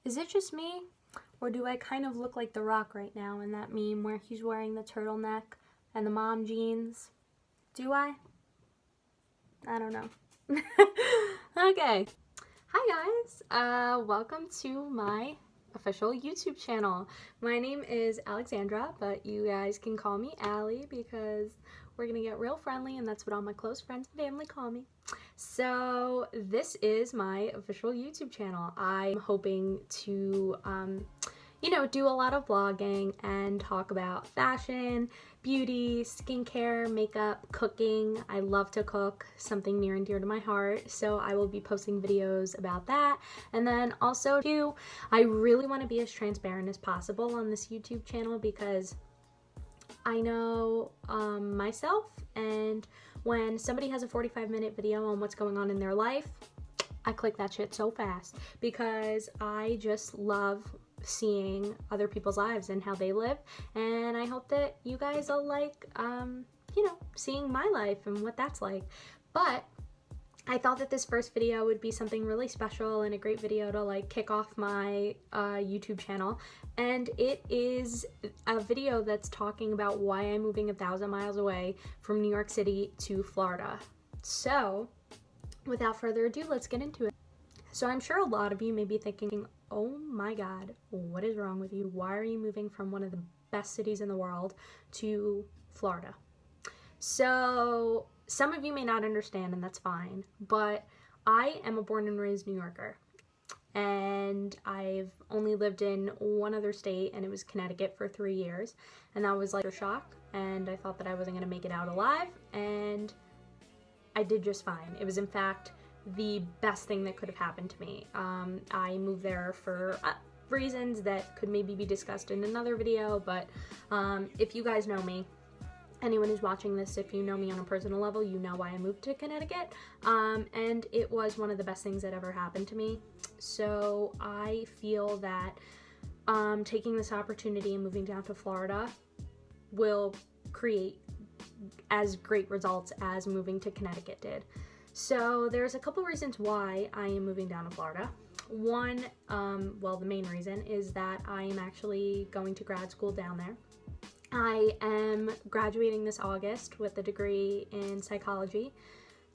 Is it just me, or do I kind of look like The Rock right now in that meme where he's wearing the turtleneck and the mom jeans? Do I? I don't know. Okay. Hi guys, welcome to my official YouTube channel. My name is Alexandra, but you guys can call me Allie because we're gonna get real friendly and that's what all my close friends and family call me. So this is my official YouTube channel. I'm hoping to do a lot of vlogging and talk about fashion, beauty, skincare, makeup, cooking. I love to cook, something near and dear to my heart, so I will be posting videos about that. And then also too, I really want to be as transparent as possible on this YouTube channel because I know myself, and when somebody has a 45-minute video on what's going on in their life, I click that shit so fast because I just love seeing other people's lives and how they live, and I hope that you guys will like seeing my life and what that's like. But I thought that this first video would be something really special and a great video to like kick off my YouTube channel, and it is a video that's talking about why I'm moving 1,000 miles away from New York City to Florida. So without further ado, let's get into it. So I'm sure a lot of you may be thinking, oh my god, what is wrong with you? Why are you moving from one of the best cities in the world to Florida? So some of you may not understand, and that's fine, but I am a born and raised New Yorker, and I've only lived in one other state, and it was Connecticut for 3 years, and that was like a shock, and I thought that I wasn't going to make it out alive, and I did just fine. It was in fact the best thing that could have happened to me. I moved there for reasons that could maybe be discussed in another video, but if you guys know me, anyone who's watching this, if you know me on a personal level, you know why I moved to Connecticut, and it was one of the best things that ever happened to me. So I feel that taking this opportunity and moving down to Florida will create as great results as moving to Connecticut did. So there's a couple reasons why I am moving down to Florida. One, well, the main reason is that I am actually going to grad school down there. I am graduating this August with a degree in psychology,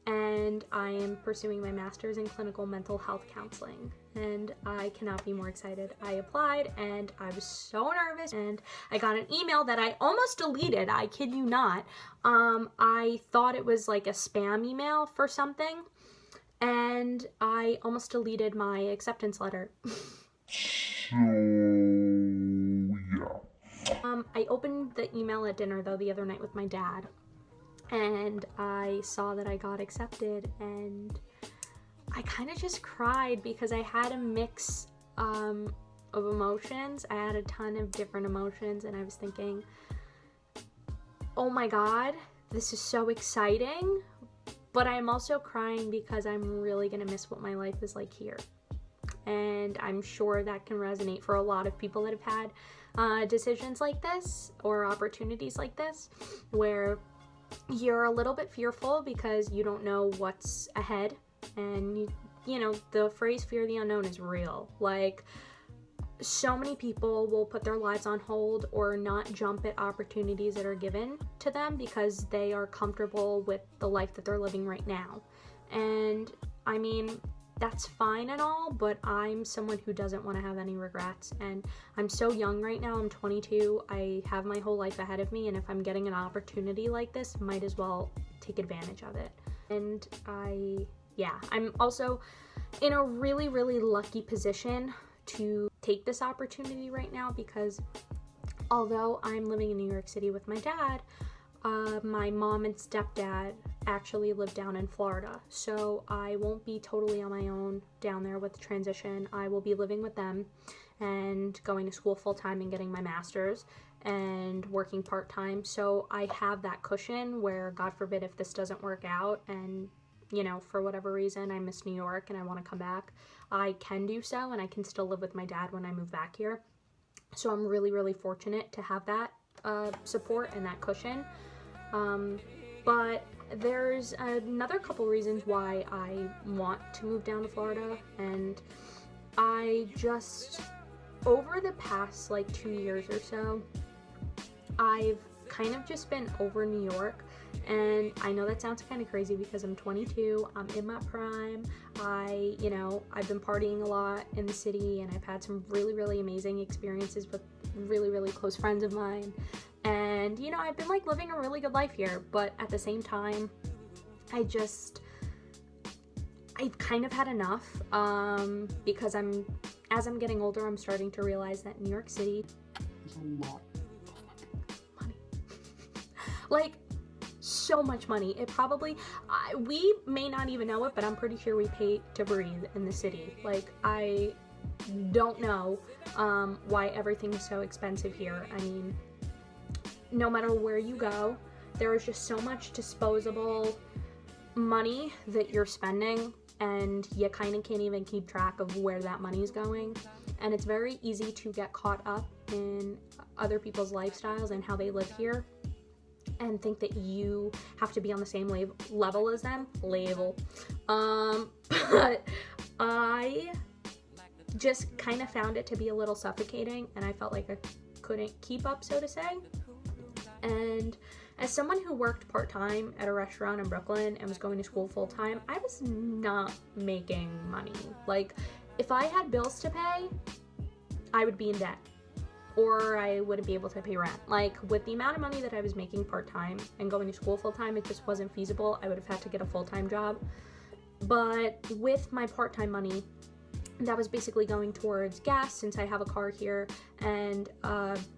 and I am pursuing my master's in clinical mental health counseling, and I cannot be more excited. I applied and I was so nervous, and I got an email that I almost deleted. I kid you not. I thought it was like a spam email for something, and I almost deleted my acceptance letter. I opened the email at dinner though the other night with my dad, and I saw that I got accepted, and I kind of just cried because I had a mix of emotions. I had a ton of different emotions, and I was thinking, oh my god, this is so exciting, but I'm also crying because I'm really gonna miss what my life is like here. And I'm sure that can resonate for a lot of people that have had decisions like this or opportunities like this, where you're a little bit fearful because you don't know what's ahead, and you know the phrase fear the unknown is real. Like, so many people will put their lives on hold or not jump at opportunities that are given to them because they are comfortable with the life that they're living right now. And I mean, that's fine and all, but I'm someone who doesn't want to have any regrets, and I'm so young right now. I'm 22. I have my whole life ahead of me, and if I'm getting an opportunity like this, might as well take advantage of it. And I'm also in a really, really lucky position to take this opportunity right now because although I'm living in New York City with my dad, my mom and stepdad actually live down in Florida, so I won't be totally on my own down there with the transition. I will be living with them and going to school full-time and getting my master's and working part-time, so I have that cushion where, God forbid, if this doesn't work out and, you know, for whatever reason I miss New York and I want to come back, I can do so, and I can still live with my dad when I move back here. So I'm really, really fortunate to have that support and that cushion. But there's another couple reasons why I want to move down to Florida, and I just, over the past like 2 years or so, I've kind of just been over New York. And I know that sounds kind of crazy because I'm 22, I'm in my prime, I've been partying a lot in the city, and I've had some really, really amazing experiences with really, really close friends of mine. And, I've been like living a really good life here, but at the same time, I've kind of had enough, because as I'm getting older, I'm starting to realize that New York City is a lot of money. Like, so much money. It probably, we may not even know it, but I'm pretty sure we pay to breathe in the city. Like, I don't know why everything is so expensive here. I mean, no matter where you go, there is just so much disposable money that you're spending, and you kind of can't even keep track of where that money is going. And it's very easy to get caught up in other people's lifestyles and how they live here, and think that you have to be on the same level as them. But I just kind of found it to be a little suffocating, and I felt like I couldn't keep up, so to say. And as someone who worked part-time at a restaurant in Brooklyn and was going to school full-time, I was not making money. Like, if I had bills to pay, I would be in debt, or I wouldn't be able to pay rent. Like, with the amount of money that I was making part-time and going to school full-time, it just wasn't feasible. I would have had to get a full-time job. But with my part-time money, that was basically going towards gas, since I have a car here, and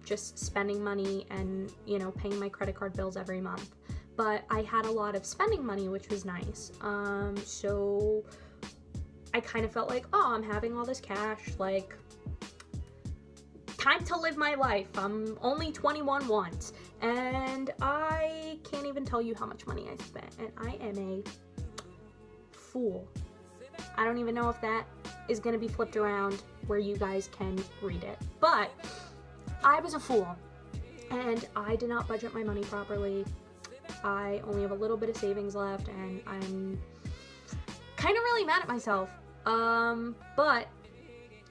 just spending money and, paying my credit card bills every month. But I had a lot of spending money, which was nice. So I kind of felt like, oh, I'm having all this cash, like, time to live my life. I'm only 21 once, and I can't even tell you how much money I spent, and I am a fool. I don't even know if that is going to be flipped around where you guys can read it, but I was a fool, and I did not budget my money properly. I only have a little bit of savings left, and I'm kind of really mad at myself, but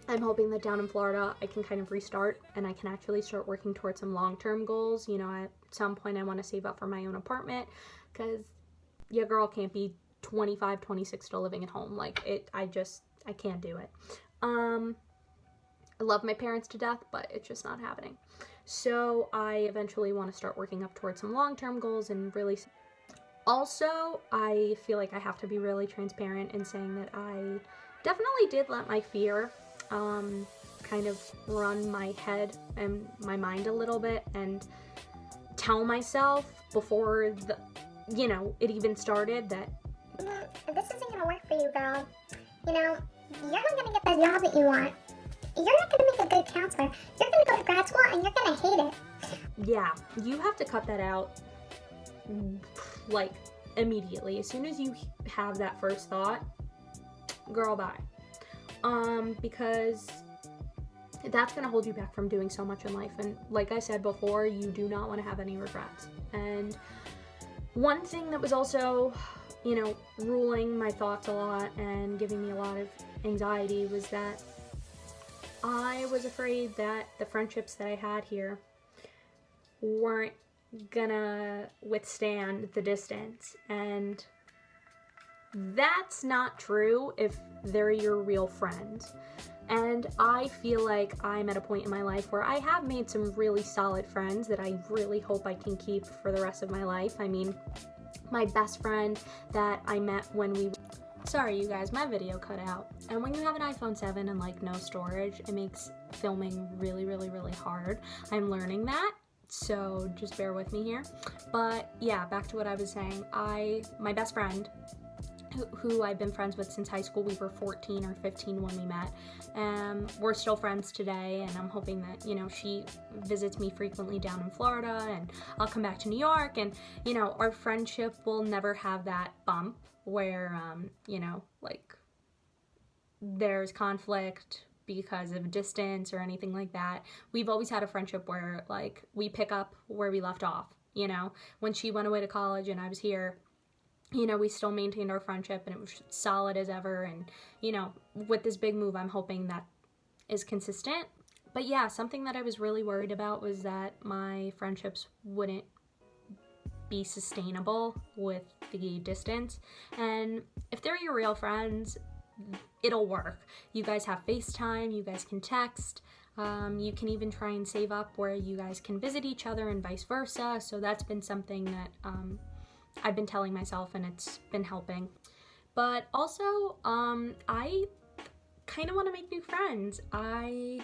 I'm hoping that down in Florida I can kind of restart, and I can actually start working towards some long-term goals. At some point I want to save up for my own apartment, because your girl can't be 25, 26 still living at home. Like, I can't do it. I love my parents to death, but it's just not happening. So I eventually want to start working up towards some long-term goals, and really, also, I feel like I have to be really transparent in saying that I definitely did let my fear kind of run my head and my mind a little bit, and tell myself before it even started that this isn't gonna work for you, girl. You're not gonna get the job that you want. You're not gonna make a good counselor. You're gonna go to grad school and you're gonna hate it. Yeah, you have to cut that out, like, immediately. As soon as you have that first thought, girl, bye. Because that's gonna hold you back from doing so much in life. And like I said before, you do not want to have any regrets. And one thing that was also, ruling my thoughts a lot and giving me a lot of anxiety was that I was afraid that the friendships that I had here weren't gonna withstand the distance. And that's not true if they're your real friends. And I feel like I'm at a point in my life where I have made some really solid friends that I really hope I can keep for the rest of my life. I mean, my best friend that I met when we... Sorry, you guys, my video cut out. And when you have an iPhone 7 and, like, no storage, it makes filming really, really, really hard. I'm learning that, so just bear with me here. But, yeah, back to what I was saying. My best friend, who I've been friends with since high school, we were 14 or 15 when we met. We're still friends today, and I'm hoping that, she visits me frequently down in Florida, and I'll come back to New York, and, our friendship will never have that bump where, like, there's conflict because of distance or anything like that. We've always had a friendship where, like, we pick up where we left off, when she went away to college and I was here, you know, we still maintained our friendship and it was solid as ever. And, you know, with this big move, I'm hoping that is consistent. But yeah, something that I was really worried about was that my friendships wouldn't be sustainable with the distance. And if they're your real friends, it'll work. You guys have FaceTime, you guys can text, you can even try and save up where you guys can visit each other and vice versa. So that's been something that I've been telling myself, and it's been helping. But also, I kind of want to make new friends. I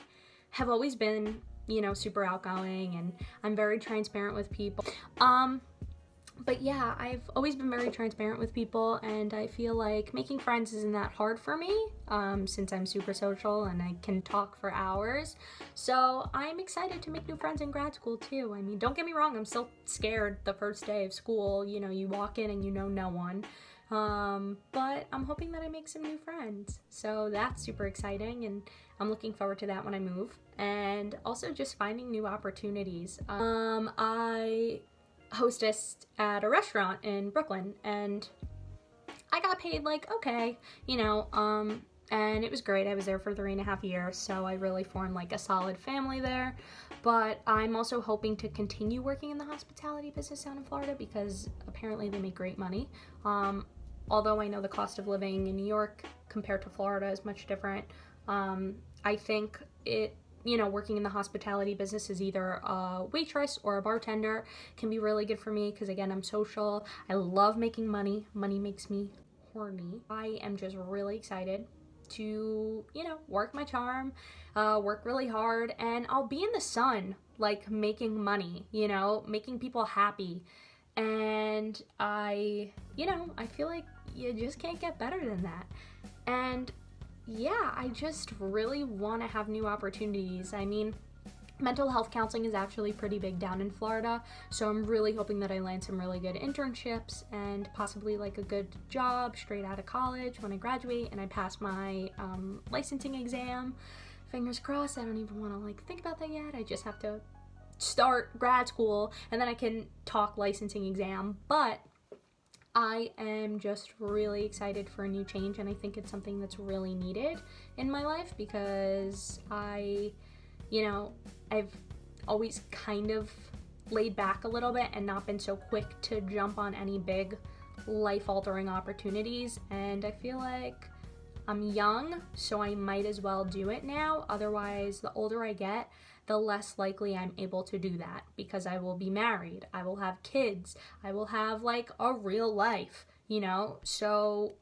have always been, you know, super outgoing, and I'm very transparent with people. But yeah, I've always been very transparent with people, and I feel like making friends isn't that hard for me, since I'm super social and I can talk for hours. So I'm excited to make new friends in grad school too. I mean, don't get me wrong, I'm still scared the first day of school. You know, you walk in and you know no one. But I'm hoping that I make some new friends. So that's super exciting, and I'm looking forward to that when I move. And also just finding new opportunities. I hostess at a restaurant in Brooklyn, and I got paid like okay, you know, and it was great. I was there for 3.5 years, so I really formed like a solid family there. But I'm also hoping to continue working in the hospitality business down in Florida because apparently they make great money. Although I know the cost of living in New York compared to Florida is much different. I think you know, working in the hospitality business is either a waitress or a bartender can be really good for me because, again, I'm social. I love making money. Money makes me horny. I am just really excited to, you know, work my charm, work really hard, and I'll be in the sun, like, making money, you know, making people happy. And you know, I feel like you just can't get better than that. And yeah, I just really want to have new opportunities. I mean, mental health counseling is actually pretty big down in Florida, so I'm really hoping that I land some really good internships and possibly like a good job straight out of college when I graduate and I pass my licensing exam. Fingers crossed. I don't even want to like think about that yet. I just have to start grad school and then I can talk licensing exam. But I am just really excited for a new change, and I think it's something that's really needed in my life because you know, I've always kind of laid back a little bit and not been so quick to jump on any big life-altering opportunities, and I feel like I'm young, so I might as well do it now. Otherwise, the older I get, the less likely I'm able to do that because I will be married, I will have kids, I will have like a real life, you know? So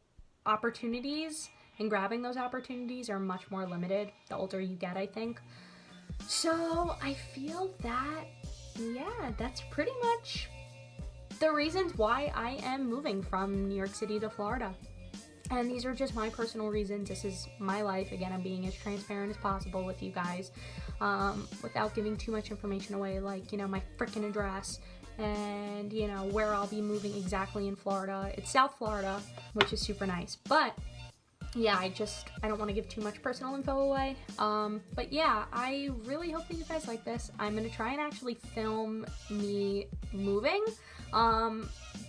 opportunities and grabbing those opportunities are much more limited the older you get, I think. So I feel that, yeah, that's pretty much the reasons why I am moving from New York City to Florida. And these are just my personal reasons. This is my life. Again, I'm being as transparent as possible with you guys without giving too much information away, like, you know, my freaking address and, you know, where I'll be moving exactly in Florida. It's South Florida, which is super nice. But yeah, I don't want to give too much personal info away. But yeah, I really hope that you guys like this. I'm going to try and actually film me moving.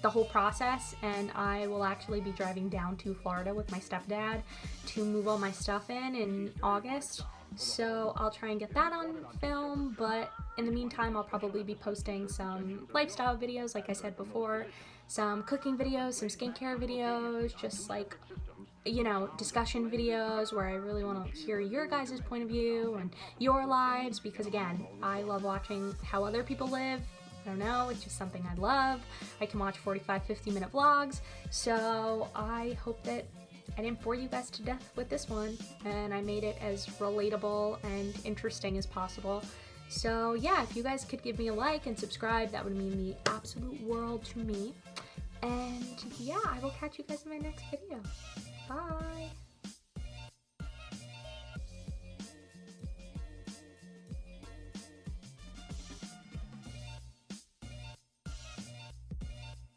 The whole process, and I will actually be driving down to Florida with my stepdad to move all my stuff in August. So I'll try and get that on film, but in the meantime, I'll probably be posting some lifestyle videos, like I said before, some cooking videos, some skincare videos, just like, you know, discussion videos where I really want to hear your guys' point of view and your lives, because again, I love watching how other people live. I don't know, it's just something I love. I can watch 45-50 minute vlogs, so I hope that I didn't bore you guys to death with this one, and I made it as relatable and interesting as possible. So yeah, if you guys could give me a like and subscribe, that would mean the absolute world to me. And yeah, I will catch you guys in my next video. Bye!